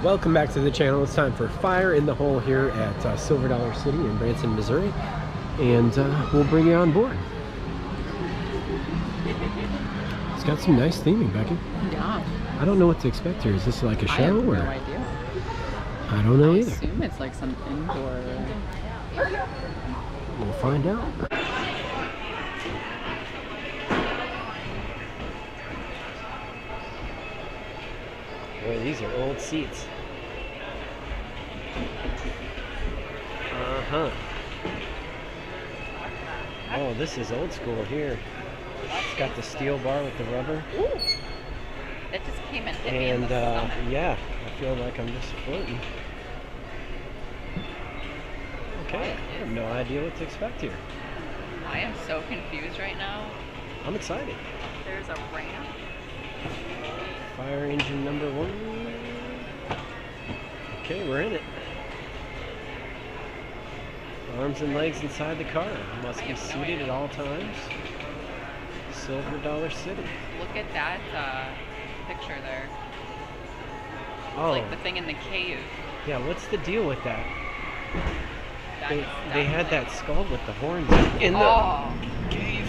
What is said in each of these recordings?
Welcome back to the channel. It's time for Fire in the Hole here at Silver Dollar City in Branson, Missouri. And we'll bring you on board. It's got some nice theming, Becky. Yeah. I don't know what to expect here. Is this like a show? I have no or? idea. I don't know either. I assume it's like some indoor. We'll find out. Boy, these are old seats. Uh-huh. Oh, this is old school here. It's got the steel bar with the rubber. Ooh. That just came and hit me in the stomach. Yeah, I feel like I'm just floating. Okay, I have no idea what to expect here. I am so confused right now. I'm excited. There's a ramp. Fire engine number 1. Okay, we're in it. Arms and legs inside the car. Must be seated at all times. Silver Dollar City. Look at that picture there. It's Oh, like the thing in the cave. yeah, what's the deal with that? That They had that skull with the horns in the cave.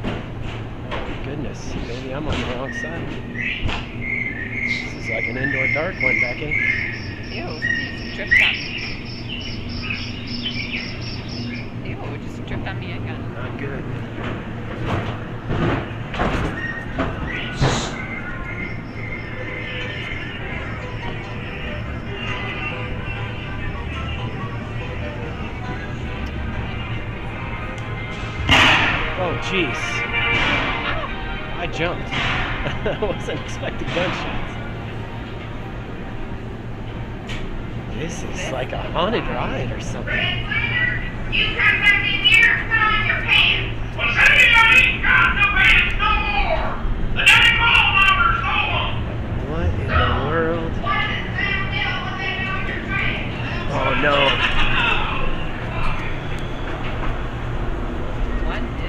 Oh, goodness. Maybe I'm on the wrong side. This is like an indoor dark one, Becky. Ew, something just dripped on me. Ew, it just dripped on me again. Not good. Oh, jeez. I jumped. I wasn't expecting gunshots. This is like a haunted ride or something. You come back in here and put on your pants. Well, anybody got no pants no more? The daddy call number stole them. What in the world? What is that deal with them on your pants? Oh no. What is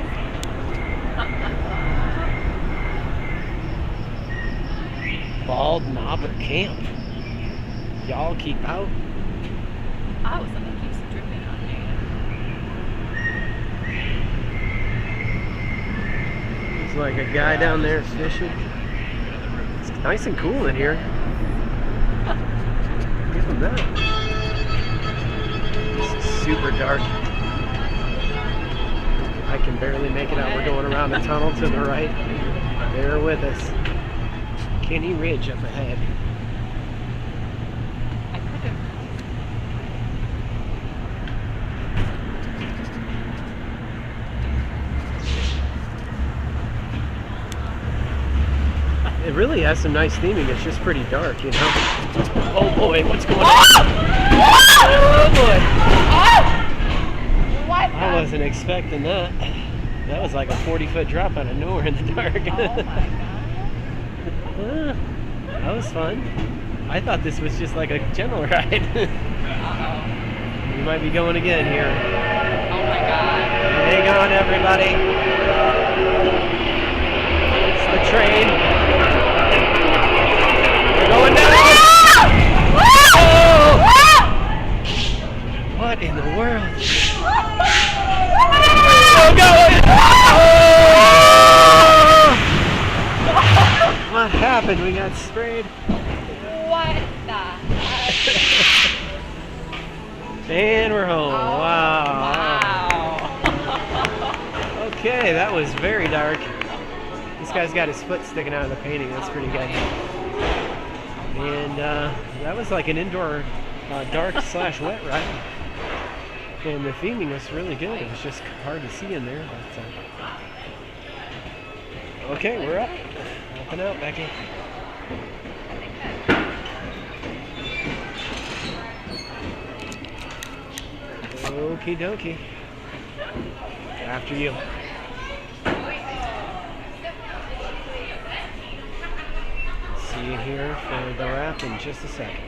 Bald Knobber Camp. Y'all keep out. Oh, something keeps dripping on me. There's like a guy down there fishing. It's nice and cool in here. Give him that. This is super dark. I can barely make it out. We're going around the tunnel to the right. Bear with us. Kenny Ridge up ahead. I could have. It really has some nice theming. It's just pretty dark, you know? Oh boy, what's going on? Oh boy! What? I wasn't expecting that. That was like a 40-foot drop out of nowhere in the dark. Oh my god. That was fun. I thought this was just like a gentle ride. Uh-oh. We might be going again here. Oh my god. Hang on, everybody. It's the train. We're going down. Oh! What in the world? Oh, going! Oh! What happened? We got sprayed. What the heck? And we're home. Oh, Wow. Wow. Okay, that was very dark. This guy's got his foot sticking out of the painting. That's pretty good. And that was like an indoor dark / wet ride. And the theming was really good. It was just hard to see in there. But, okay, we're up. Up and out, Becky. Okie dokie. After you. See you here for the wrap in just a second.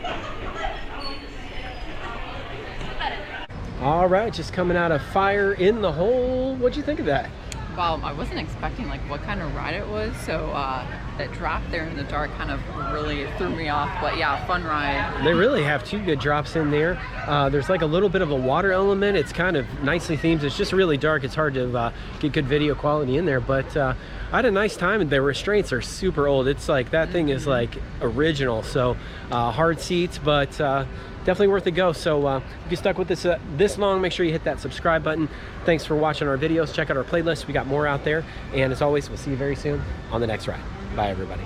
All right, just coming out of Fire in the Hole. What'd you think of that? Wow, I wasn't expecting like what kind of ride it was, so that drop there in the dark kind of really threw me off. But yeah, fun ride. They really have 2 good drops in there. There's like a little bit of a water element. It's kind of nicely themed. It's just really dark. It's hard to get good video quality in there, but I had a nice time, and the restraints are super old. It's like that thing is like original, so hard seats, but definitely worth a go. So if you stuck with this this long, make sure you hit that subscribe button. Thanks for watching our videos. Check out our playlist. We got more out there, and as always, we'll see you very soon on the next ride. Bye, everybody.